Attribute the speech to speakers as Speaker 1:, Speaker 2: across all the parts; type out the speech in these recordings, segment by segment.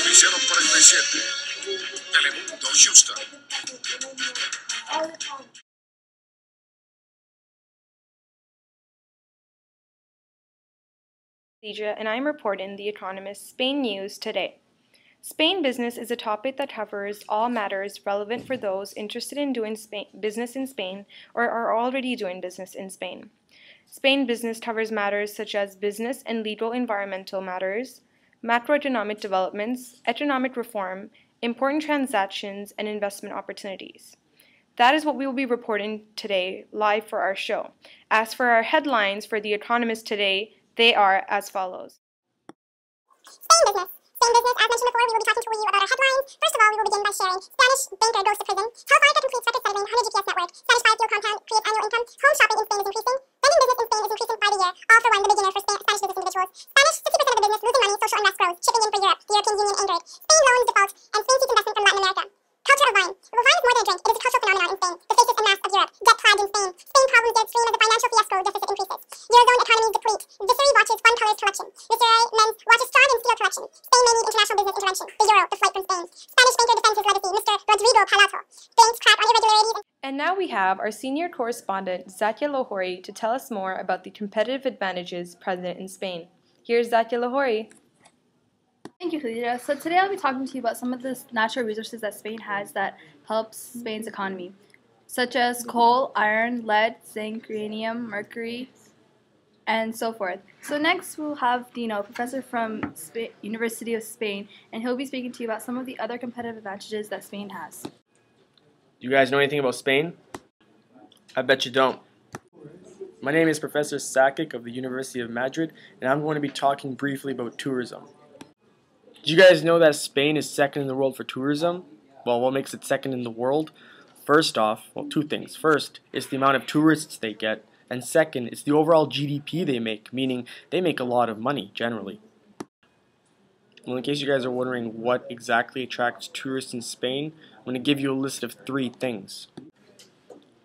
Speaker 1: Hicieron 47. Telemundo, Houston.
Speaker 2: And I'm reporting The Economist Spain News today. Spain business is a topic that covers all matters relevant for those interested in doing business in Spain or are already doing business in Spain. Spain business covers matters such as business and legal environmental matters, macroeconomic developments, economic reform, important transactions, and investment opportunities. That is what we will be reporting today live for our show. As for our headlines for The Economist today, they are as follows.
Speaker 3: Spain business. Spain business, as mentioned before, we will be talking to you about our headlines. First of all, we will begin by sharing Spanish banker goes to prison, how Varga completes record settling 100 GPS network, Spanish biofuel compound creates annual income, home shopping in Spain is increasing, vending business in Spain is increasing by the year, all for one, the beginner for Spanish business individuals. Spanish, 60% of the business losing money, social unrest grows, chipping in for Europe, the European Union angered. Spain loans default, and Spain seeks investment from Latin America. Culture of wine. Well, wine is more than a drink. It is a cultural phenomenon in Spain. The faces and masks of Europe. Debt plagued in Spain. Spain problems dead stream as the financial fiasco deficit increases. Eurozone economies deplete. Viceroy watches fun colors collection. Viceroy men's watches strong and steel collection. Spain may need international business intervention. The euro, the flight from Spain. Spanish banker defends his legacy. Mr. Rodrigo Palato. Spain's crack on irregularities.
Speaker 2: And now we have our senior correspondent, Zakia Lohori, to tell us more about the competitive advantages present in Spain. Here's Zakia Lohori.
Speaker 4: Thank you, Khadija. So today I'll be talking to you about some of the natural resources that Spain has that helps Spain's economy, such as coal, iron, lead, zinc, uranium, mercury, and so forth. So next we'll have Dino, professor from University of Spain, and he'll be speaking to you about some of the other competitive advantages that Spain has.
Speaker 5: Do you guys know anything about Spain? I bet you don't. My name is Professor Sakic of the University of Madrid, and I'm going to be talking briefly about tourism. Do you guys know that Spain is second in the world for tourism? Well, what makes it second in the world? First off, well, two things. First, it's the amount of tourists they get, and second, it's the overall GDP they make, meaning they make a lot of money, generally. Well, in case you guys are wondering what exactly attracts tourists in Spain, I'm going to give you a list of 3 things.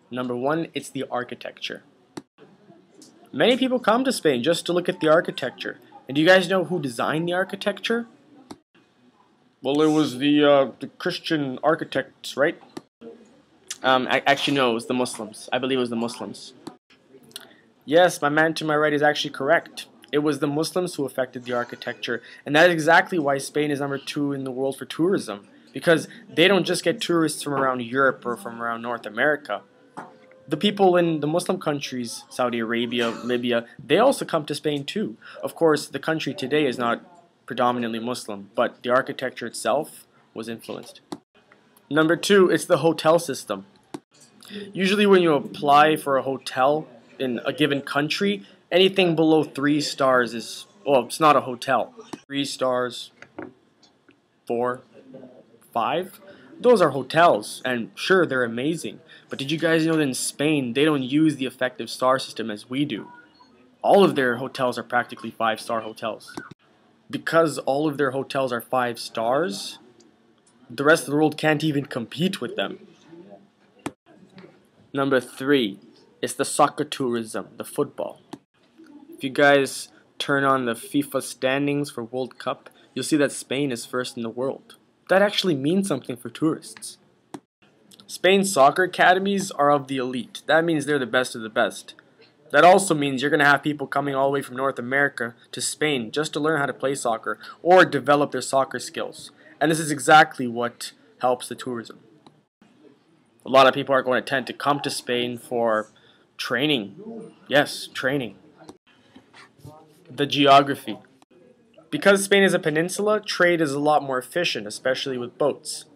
Speaker 5: Number 1, it's the architecture. Many people come to Spain just to look at the architecture. And do you guys know who designed the architecture? Well, it was the Christian architects, right? Actually, no, it was the Muslims. I believe it was the Muslims. Yes, my man to my right is actually correct. It was the Muslims who affected the architecture, and that is exactly why Spain is number 2 in the world for tourism, because they don't just get tourists from around Europe or from around North America. The people in the Muslim countries, Saudi Arabia, Libya, they also come to Spain too. Of course, the country today is not predominantly Muslim, but the architecture itself was influenced. Number 2, it's the hotel system. Usually when you apply for a hotel in a given country, anything below 3 stars is, well, it's not a hotel. 3 stars, 4, 5, those are hotels, and sure, they're amazing. But did you guys know that in Spain, they don't use the effective star system as we do? All of their hotels are practically 5-star hotels. Because all of their hotels are 5 stars, the rest of the world can't even compete with them. Number 3, it's the soccer tourism, the football. If you guys turn on the FIFA standings for World Cup, you'll see that Spain is first in the world. That actually means something for tourists. Spain's soccer academies are of the elite. That means they're the best of the best. That also means you're going to have people coming all the way from North America to Spain just to learn how to play soccer or develop their soccer skills. And this is exactly what helps the tourism. A lot of people are going to tend to come to Spain for training. Yes, training. The geography. Because Spain is a peninsula, trade is a lot more efficient, especially with boats.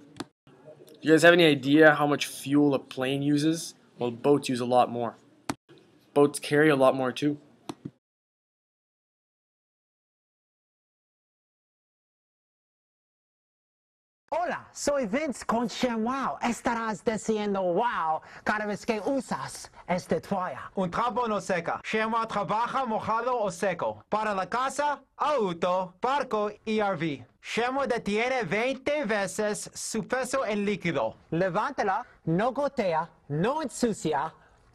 Speaker 5: Do you guys have any idea how much fuel a plane uses? Well, boats use a lot more. Boats carry a lot more too.
Speaker 6: Hola, soy Vince con ShamWow. Estarás diciendo wow cada vez que usas esta toalla.
Speaker 7: Un trapo no seca. ShamWow trabaja mojado o seco. Para la casa, auto, barco y RV. ShamWow detiene 20 veces su peso en líquido.
Speaker 6: Levántala, no gotea, no ensucia,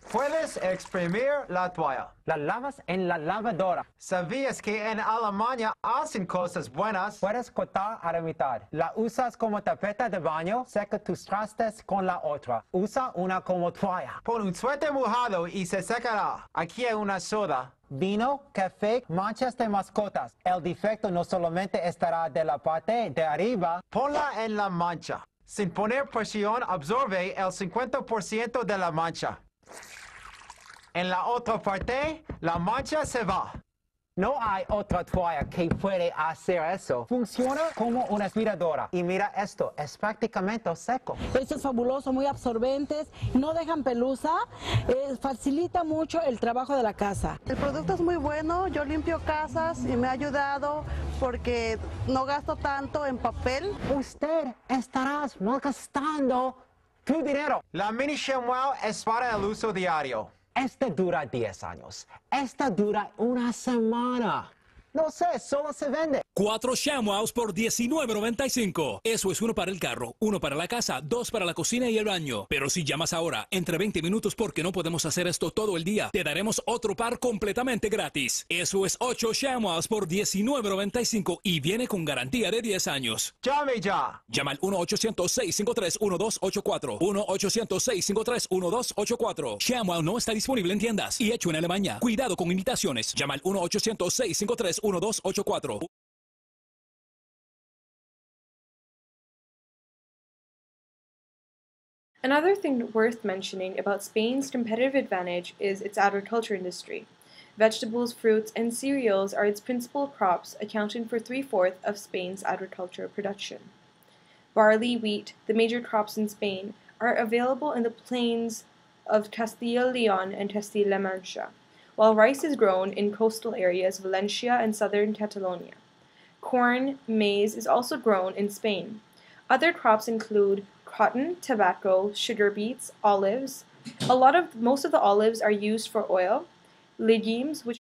Speaker 7: Puedes exprimir la toalla.
Speaker 6: La lavas en la lavadora.
Speaker 7: ¿Sabías que en Alemania hacen cosas buenas?
Speaker 6: Puedes cortar a la mitad. La usas como tapete de baño, seca tus trastes con la otra. Usa una como toalla.
Speaker 7: Pon un suéter mojado y se secará. Aquí hay una soda.
Speaker 6: Vino, café, manchas de mascotas. El defecto no solamente estará de la parte de arriba.
Speaker 7: Ponla en la mancha. Sin poner presión, absorbe el 50% de la mancha. En la otra parte, la mancha se va.
Speaker 6: No hay otra toalla que puede hacer eso. Funciona como una aspiradora. Y mira esto, es prácticamente seco.
Speaker 8: Esto es fabuloso, muy absorbentes, no dejan pelusa, facilita mucho el trabajo de la casa.
Speaker 9: El producto es muy bueno, yo limpio casas y me ha ayudado porque no gasto tanto en papel.
Speaker 6: Usted estará malgastando tu dinero.
Speaker 7: La mini chamois es para el uso diario.
Speaker 6: Esta dura 10 años. Esta dura una semana. No sé, solo se vende.
Speaker 10: 4 chamois por $19.95. Eso es uno para el carro, uno para la casa, 2 para la cocina y el baño. Pero si llamas ahora, entre 20 minutos porque no podemos hacer esto todo el día, te daremos otro par completamente gratis. Eso es 8 chamois por $19.95 y viene con garantía de 10 años.
Speaker 7: ¡Llame ya!
Speaker 10: Llama al 1-800-653-1284. 1-800-653-1284. Chamois no está disponible en tiendas y hecho en Alemania. Cuidado con imitaciones. Llama al 1-800-653-1284.
Speaker 2: Another thing worth mentioning about Spain's competitive advantage is its agriculture industry. Vegetables, fruits, and cereals are its principal crops, accounting for 3/4 of Spain's agricultural production. Barley, wheat, the major crops in Spain, are available in the plains of Castilla y León and Castilla-La Mancha, while rice is grown in coastal areas of Valencia and southern Catalonia. Corn, maize is also grown in Spain. Other crops include cotton, tobacco, sugar beets, olives. Most of the olives are used for oil, legumes, which